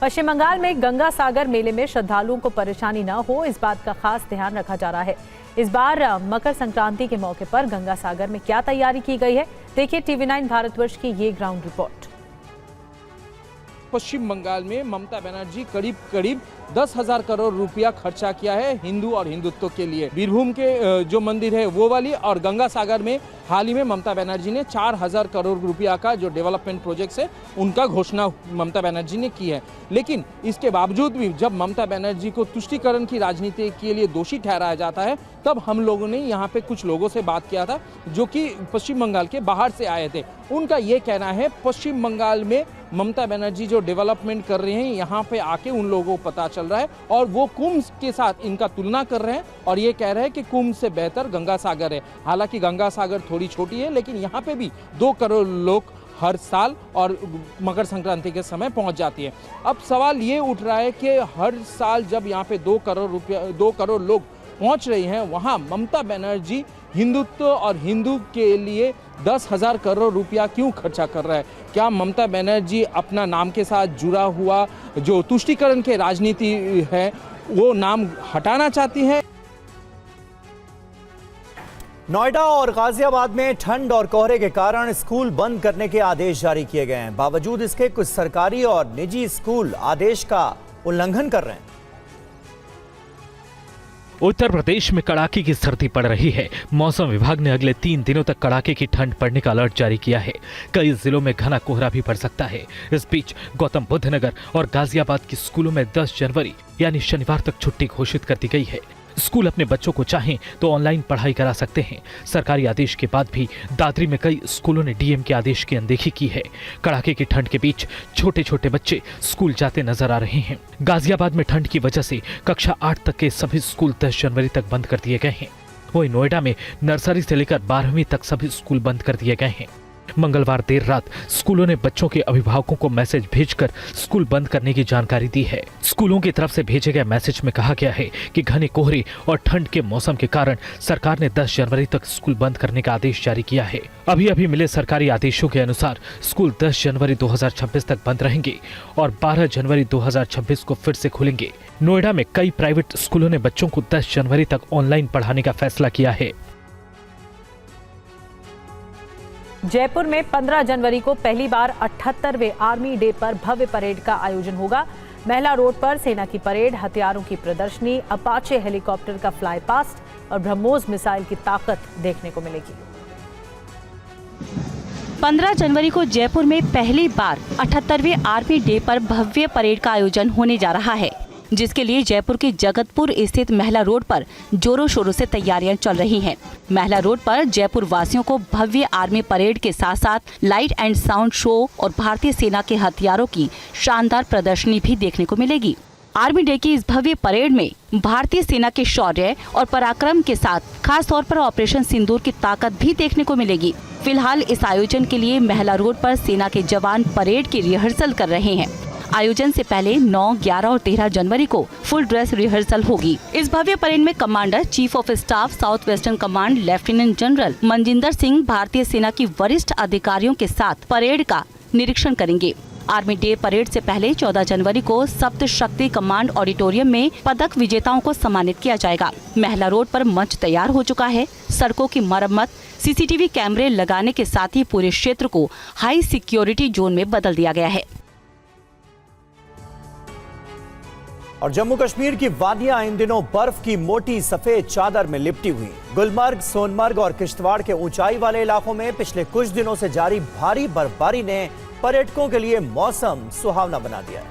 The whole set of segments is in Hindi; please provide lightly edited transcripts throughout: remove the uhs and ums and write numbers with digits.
पश्चिम बंगाल में गंगा सागर मेले में श्रद्धालुओं को परेशानी न हो, इस बात का खास ध्यान रखा जा रहा है। इस बार मकर संक्रांति के मौके पर गंगा सागर में क्या तैयारी की गई है, देखिए TV9 भारतवर्ष की ये ग्राउंड रिपोर्ट। पश्चिम बंगाल में ममता बनर्जी करीब 10,000 करोड़ रुपया खर्चा किया है हिंदू और हिंदुत्व के लिए। बीरभूम के जो मंदिर है वो वाली, और गंगा सागर में हाल ही में ममता बनर्जी ने 4,000 करोड़ रुपया का जो डेवलपमेंट प्रोजेक्ट्स है उनका घोषणा ममता बनर्जी ने की है। लेकिन इसके बावजूद भी जब ममता बनर्जी को तुष्टीकरण की राजनीति के लिए दोषी ठहराया जाता है, तब हम लोगों ने यहाँ पे कुछ लोगों से बात किया था जो कि पश्चिम बंगाल के बाहर से आए थे। उनका ये कहना है पश्चिम बंगाल में ममता बनर्जी जो डेवलपमेंट कर रहे हैं, यहाँ पे आके उन लोगों को पता चल रहा है और वो कुंभ के साथ इनका तुलना कर रहे हैं और ये कह रहे हैं कि कुंभ से बेहतर गंगा सागर है। हालांकि गंगा सागर थोड़ी छोटी है, लेकिन यहाँ पे भी 2 करोड़ लोग हर साल और मकर संक्रांति के समय पहुंच जाती है। अब सवाल ये उठ रहा है कि हर साल जब यहाँ पे 2 करोड़ लोग पहुंच रही हैं, वहाँ ममता बनर्जी हिंदुत्व और हिंदू के लिए 10,000 करोड़ रुपया क्यों खर्चा कर रहा है? क्या ममता बनर्जी अपना नाम के साथ जुड़ा हुआ जो तुष्टीकरण के राजनीति है वो नाम हटाना चाहती है? नोएडा और गाजियाबाद में ठंड और कोहरे के कारण स्कूल बंद करने के आदेश जारी किए गए हैं। बावजूद इसके कुछ सरकारी और निजी स्कूल आदेश का उल्लंघन कर रहे हैं। उत्तर प्रदेश में कड़ाके की सर्दी पड़ रही है। मौसम विभाग ने अगले 3 दिनों तक कड़ाके की ठंड पड़ने का अलर्ट जारी किया है। कई जिलों में घना कोहरा भी पड़ सकता है। इस बीच गौतम बुद्ध नगर और गाजियाबाद के स्कूलों में 10 जनवरी यानी शनिवार तक छुट्टी घोषित कर दी गई है। स्कूल अपने बच्चों को चाहें तो ऑनलाइन पढ़ाई करा सकते हैं। सरकारी आदेश के बाद भी दादरी में कई स्कूलों ने डीएम के आदेश की अनदेखी की है। कड़ाके की ठंड के बीच छोटे छोटे बच्चे स्कूल जाते नजर आ रहे हैं। गाजियाबाद में ठंड की वजह से कक्षा 8 तक के सभी स्कूल 10 जनवरी तक बंद कर दिए गए हैं। वहीं नोएडा में नर्सरी से लेकर 12वीं तक सभी स्कूल बंद कर दिए गए हैं। मंगलवार देर रात स्कूलों ने बच्चों के अभिभावकों को मैसेज भेजकर स्कूल बंद करने की जानकारी दी है। स्कूलों की तरफ से भेजे गए मैसेज में कहा गया है कि घने कोहरे और ठंड के मौसम के कारण सरकार ने 10 जनवरी तक स्कूल बंद करने का आदेश जारी किया है। अभी मिले सरकारी आदेशों के अनुसार स्कूल 10 जनवरी 2026 तक बंद रहेंगे और 12 जनवरी 2026 को फिर से खुलेंगे। नोएडा में कई प्राइवेट स्कूलों ने बच्चों को 10 जनवरी तक ऑनलाइन पढ़ाने का फैसला किया है। जयपुर में 15 जनवरी को पहली बार 78वें आर्मी डे पर भव्य परेड का आयोजन होगा। महिला रोड पर सेना की परेड, हथियारों की प्रदर्शनी, अपाचे हेलीकॉप्टर का फ्लाई पास्ट और ब्रह्मोस मिसाइल की ताकत देखने को मिलेगी। 15 जनवरी को जयपुर में पहली बार 78वें आर्मी डे पर भव्य परेड का आयोजन होने जा रहा है, जिसके लिए जयपुर के जगतपुर स्थित महिला रोड पर जोरों शोरों से तैयारियां चल रही हैं। महिला रोड पर जयपुर वासियों को भव्य आर्मी परेड के साथ साथ लाइट एंड साउंड शो और भारतीय सेना के हथियारों की शानदार प्रदर्शनी भी देखने को मिलेगी। आर्मी डे की इस भव्य परेड में भारतीय सेना के शौर्य और पराक्रम के साथ खास तौर पर ऑपरेशन सिंदूर की ताकत भी देखने को मिलेगी। फिलहाल इस आयोजन के लिए महिला रोड पर सेना के जवान परेड की रिहर्सल कर रहे हैं। आयोजन से पहले 9, 11 और 13 जनवरी को फुल ड्रेस रिहर्सल होगी। इस भव्य परेड में commander chief of staff south western command lieutenant general Manjinder Singh भारतीय सेना की वरिष्ठ अधिकारियों के साथ परेड का निरीक्षण करेंगे। आर्मी डे परेड से पहले 14 जनवरी को सप्त शक्ति कमांड ऑडिटोरियम में पदक विजेताओं को सम्मानित किया जाएगा। महिला रोड पर मंच तैयार हो चुका है। सड़कों की मरम्मत, सीसीटीवी कैमरे लगाने के साथ ही पूरे क्षेत्र को हाई सिक्योरिटी जोन में बदल दिया गया है। और जम्मू कश्मीर की वादियां इन दिनों बर्फ की मोटी सफेद चादर में लिपटी हुई। गुलमर्ग, सोनमर्ग और किश्तवाड़ के ऊंचाई वाले इलाकों में पिछले कुछ दिनों से जारी भारी बर्फबारी ने पर्यटकों के लिए मौसम सुहावना बना दिया है।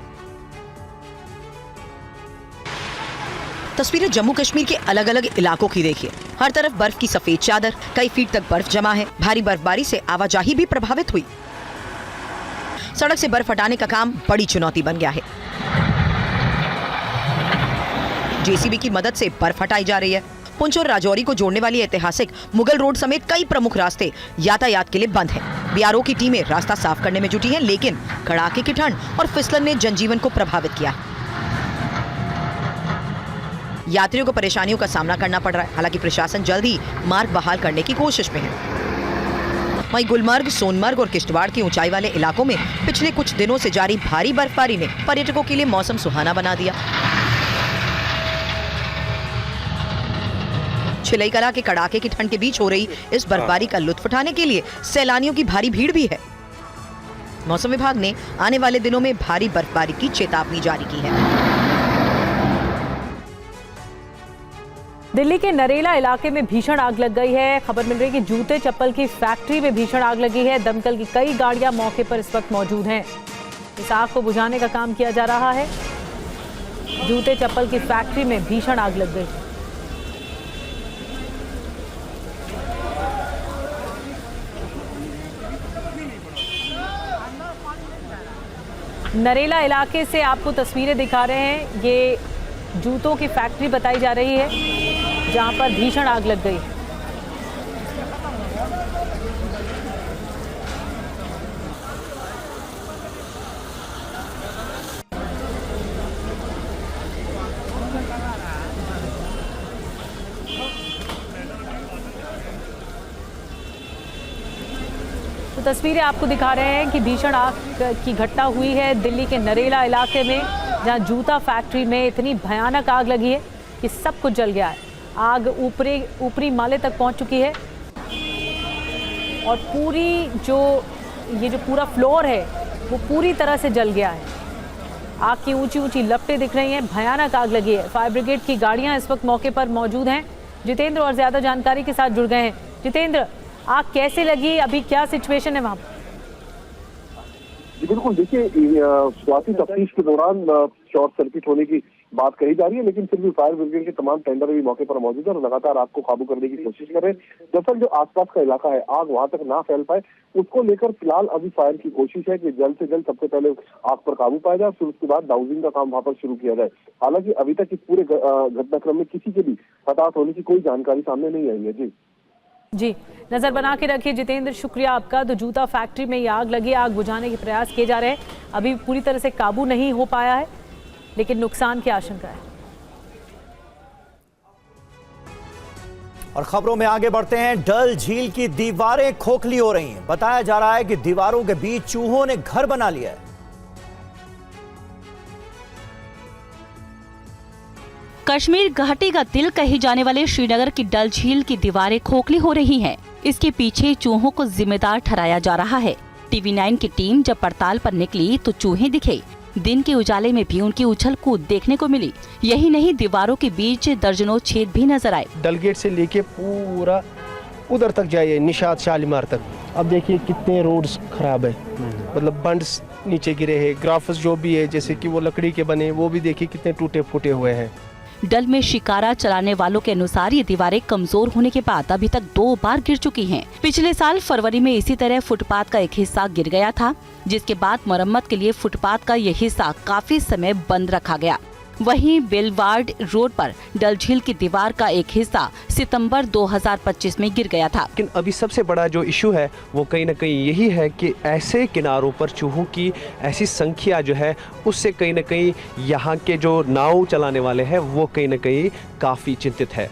तस्वीरें जम्मू कश्मीर के अलग अलग इलाकों की देखिए। हर तरफ बर्फ की सफेद चादर, कई फीट तक बर्फ जमा है। भारी बर्फबारी से आवाजाही भी प्रभावित हुई। सड़क से बर्फ हटाने का काम बड़ी चुनौती बन गया है। जेसीबी की मदद से बर्फ हटाई जा रही है। पुंछ और राजौरी को जोड़ने वाली ऐतिहासिक मुगल रोड समेत कई प्रमुख रास्ते यातायात के लिए बंद हैं। बीआरओ की टीमें रास्ता साफ करने में जुटी हैं, लेकिन कड़ाके की ठंड और फिसलन ने जनजीवन को प्रभावित किया। यात्रियों को परेशानियों का सामना करना पड़ रहा है। हालांकि प्रशासन जल्द ही मार्ग बहाल करने की कोशिश में है। वहीं गुलमर्ग, सोनमर्ग और किश्तवाड़ के ऊंचाई वाले इलाकों में पिछले कुछ दिनों से जारी भारी बर्फबारी ने पर्यटकों के लिए मौसम सुहाना बना दिया। छिलई कला के कड़ाके की ठंड के बीच हो रही इस बर्फबारी का लुत्फ उठाने के लिए सैलानियों की भारी भीड़ भी है। मौसम विभाग ने आने वाले दिनों में भारी बर्फबारी की चेतावनी जारी की है। दिल्ली के नरेला इलाके में भीषण आग लग गई है। खबर मिल रही है कि जूते चप्पल की फैक्ट्री में भीषण आग लगी है। दमकल की कई गाड़ियां मौके पर इस वक्त मौजूद हैं। इस आग को बुझाने का काम किया जा रहा है। जूते चप्पल की फैक्ट्री में भीषण आग लग गई। नरेला इलाके से आपको तस्वीरें दिखा रहे हैं। ये जूतों की फैक्ट्री बताई जा रही है जहां पर भीषण आग लग गई। तो तस्वीरें आपको दिखा रहे हैं कि भीषण आग की घटना हुई है दिल्ली के नरेला इलाके में, जहां जूता फैक्ट्री में इतनी भयानक आग लगी है कि सब कुछ जल गया है। आग ऊपरी माले तक पहुंच चुकी है और ये जो पूरा फ्लोर है वो पूरी तरह से जल गया है। आग की ऊंची ऊंची लपटें दिख रही हैं। भयानक आग लगी है। फायर ब्रिगेड की गाड़ियां इस वक्त मौके पर मौजूद हैं। जितेंद्र और ज्यादा जानकारी के साथ जुड़ गए हैं। जितेंद्र, आग कैसे लगी, अभी क्या सिचुएशन है वहाँ? जी बिल्कुल, देखिए शुरुआती तफ्तीश के दौरान शॉर्ट सर्किट होने की बात कही जा रही है, लेकिन फिर भी फायर ब्रिगेड के तमाम टेंडर भी मौके पर मौजूद है और लगातार आग को काबू करने की कोशिश कर रहे हैं। दरअसल जो आसपास का इलाका है, आग वहां तक ना फैल पाए, उसको लेकर फिलहाल अभी फायर की कोशिश है कि जल्द से जल्द सबसे पहले आग पर काबू पाया जाए, फिर उसके बाद डाउजिंग का काम वहां पर शुरू किया जाए। हालांकि अभी तक इस पूरे घटनाक्रम में किसी के भी हताहत होने की कोई जानकारी सामने नहीं आई है। जी, नजर बना के रखिए जितेंद्र, शुक्रिया आपका। तो जूता फैक्ट्री में ये आग लगी, आग बुझाने के प्रयास किए जा रहे हैं। अभी पूरी तरह से काबू नहीं हो पाया है, लेकिन नुकसान की आशंका है। और खबरों में आगे बढ़ते हैं। डल झील की दीवारें खोखली हो रही हैं। बताया जा रहा है कि दीवारों के बीच चूहों ने घर बना लिया है। कश्मीर घाटी का दिल कही जाने वाले श्रीनगर की डल झील की दीवारें खोखली हो रही हैं। इसके पीछे चूहों को जिम्मेदार ठहराया जा रहा है। TV9 की टीम जब पड़ताल पर निकली तो चूहे दिखे। दिन के उजाले में भी उनकी उछल कूद देखने को मिली। यही नहीं, दीवारों के बीच दर्जनों छेद भी नजर आए। डलगेट से लेके पूरा उधर तक जाइए, निशात शालीमार तक। अब देखिए कितने रोड्स खराब है, मतलब बंड्स नीचे गिरे हैं। ग्राफस जो भी है, जैसे कि वो लकड़ी के बने, वो भी देखिए कितने टूटे फूटे हुए हैं। डल में शिकारा चलाने वालों के अनुसार ये दीवारें कमजोर होने के बाद अभी तक 2 बार गिर चुकी हैं। पिछले साल फरवरी में इसी तरह फुटपाथ का एक हिस्सा गिर गया था, जिसके बाद मरम्मत के लिए फुटपाथ का यह हिस्सा काफी समय बंद रखा गया। वहीं बेलवार्ड रोड पर डल झील की दीवार का एक हिस्सा सितंबर 2025 में गिर गया था। लेकिन अभी सबसे बड़ा जो इशू है वो कहीं ना कहीं यही है कि ऐसे किनारों पर चूहों की ऐसी संख्या जो है, उससे कहीं ना कहीं यहाँ के जो नाव चलाने वाले हैं वो कहीं ना कहीं काफ़ी चिंतित है।